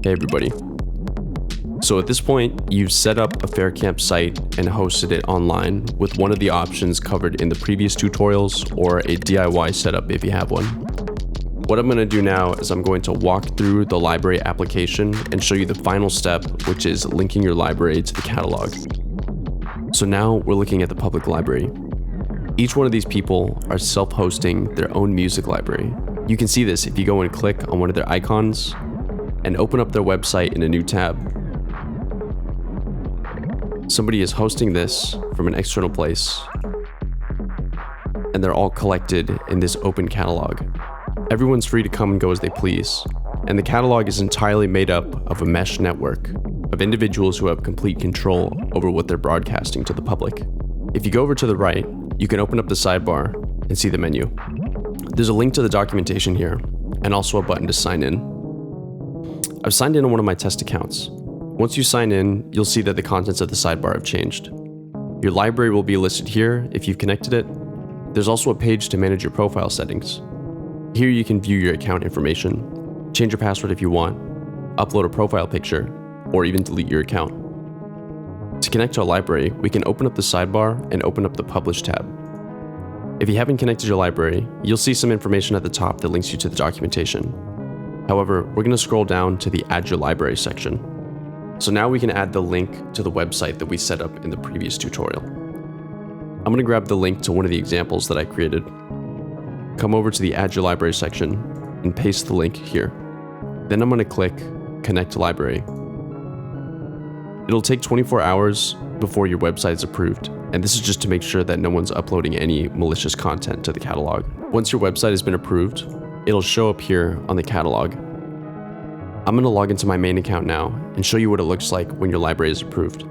Hey everybody. So at this point, you've set up a FairCamp site and hosted it online with one of the options covered in the previous tutorials or a DIY setup if you have one. What I'm going to do now is I'm going to walk through the library application and show you the final step, which is linking your library to the catalog. So now we're looking at the public library. Each one of these people are self-hosting their own music library. You can see this if you go and click on one of their icons and open up their website in a new tab. Somebody is hosting this from an external place, and they're all collected in this open catalog. Everyone's free to come and go as they please, and the catalog is entirely made up of a mesh network of individuals who have complete control over what they're broadcasting to the public. If you go over to the right, you can open up the sidebar and see the menu. There's a link to the documentation here, and also a button to sign in. I've signed in on one of my test accounts. Once you sign in, you'll see that the contents of the sidebar have changed. Your library will be listed here if you've connected it. There's also a page to manage your profile settings. Here you can view your account information, change your password if you want, upload a profile picture, or even delete your account. To connect to a library, we can open up the sidebar and open up the Publish tab. If you haven't connected your library, you'll see some information at the top that links you to the documentation. However, we're going to scroll down to the Add Your Library section. So now we can add the link to the website that we set up in the previous tutorial. I'm going to grab the link to one of the examples that I created, come over to the Add Your Library section, and paste the link here. Then I'm going to click Connect to Library. It'll take 24 hours before your website is approved, and this is just to make sure that no one's uploading any malicious content to the catalog. Once your website has been approved, it'll show up here on the catalog. I'm going to log into my main account now and show you what it looks like when your library is approved.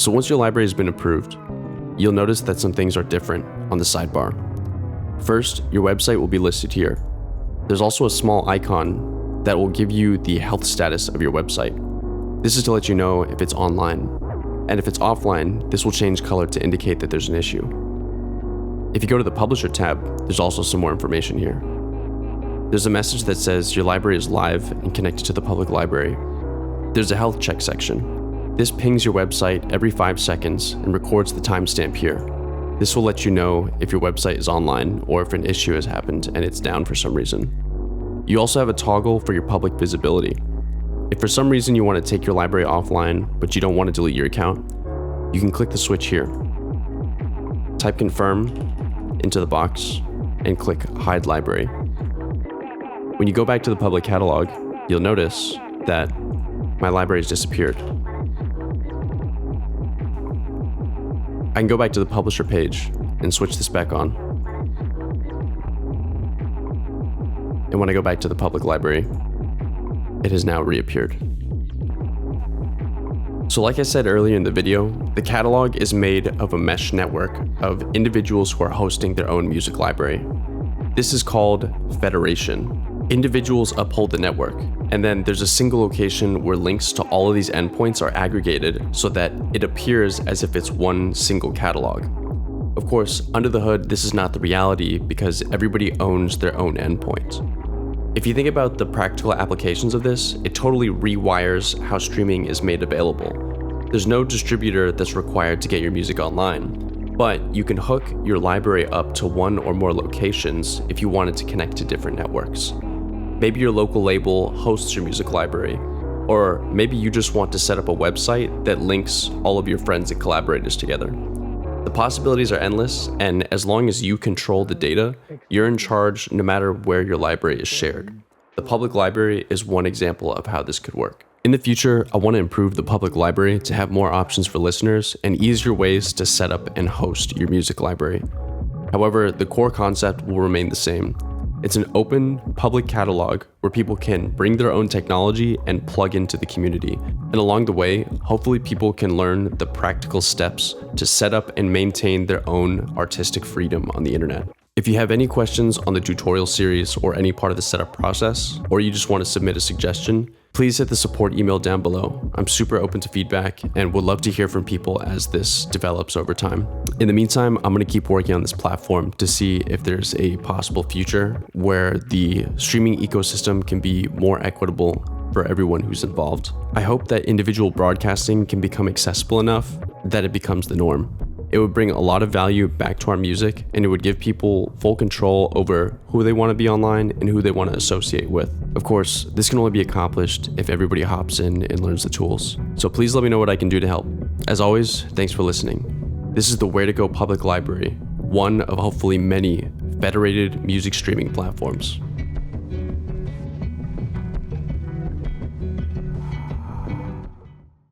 So once your library has been approved, you'll notice that some things are different on the sidebar. First, your website will be listed here. There's also a small icon that will give you the health status of your website. This is to let you know if it's online, and if it's offline, this will change color to indicate that there's an issue. If you go to the Publisher tab, there's also some more information here. There's a message that says your library is live and connected to the public library. There's a health check section. This pings your website every 5 seconds and records the timestamp here. This will let you know if your website is online or if an issue has happened and it's down for some reason. You also have a toggle for your public visibility. If for some reason you want to take your library offline, but you don't want to delete your account, you can click the switch here. Type confirm into the box and click hide library. When you go back to the public catalog, you'll notice that my library has disappeared. I can go back to the publisher page and switch this back on. And when I go back to the public library, it has now reappeared. So like I said earlier in the video, the catalog is made of a mesh network of individuals who are hosting their own music library. This is called federation. Individuals uphold the network, and then there's a single location where links to all of these endpoints are aggregated so that it appears as if it's one single catalog. Of course, under the hood, this is not the reality because everybody owns their own endpoint. If you think about the practical applications of this, it totally rewires how streaming is made available. There's no distributor that's required to get your music online, but you can hook your library up to one or more locations if you wanted to connect to different networks. Maybe your local label hosts your music library, or maybe you just want to set up a website that links all of your friends and collaborators together. The possibilities are endless, and as long as you control the data, you're in charge no matter where your library is shared. The public library is one example of how this could work. In the future, I want to improve the public library to have more options for listeners and easier ways to set up and host your music library. However, the core concept will remain the same. It's an open, public catalog where people can bring their own technology and plug into the community. And along the way, hopefully people can learn the practical steps to set up and maintain their own artistic freedom on the internet. If you have any questions on the tutorial series or any part of the setup process, or you just want to submit a suggestion, please hit the support email down below. I'm super open to feedback and would love to hear from people as this develops over time. In the meantime, I'm going to keep working on this platform to see if there's a possible future where the streaming ecosystem can be more equitable for everyone who's involved. I hope that individual broadcasting can become accessible enough that it becomes the norm. It would bring a lot of value back to our music, and it would give people full control over who they want to be online and who they want to associate with. Of course, this can only be accomplished if everybody hops in and learns the tools. So please let me know what I can do to help. As always, thanks for listening. This is the WHEREDITGO Public Library, one of hopefully many federated music streaming platforms.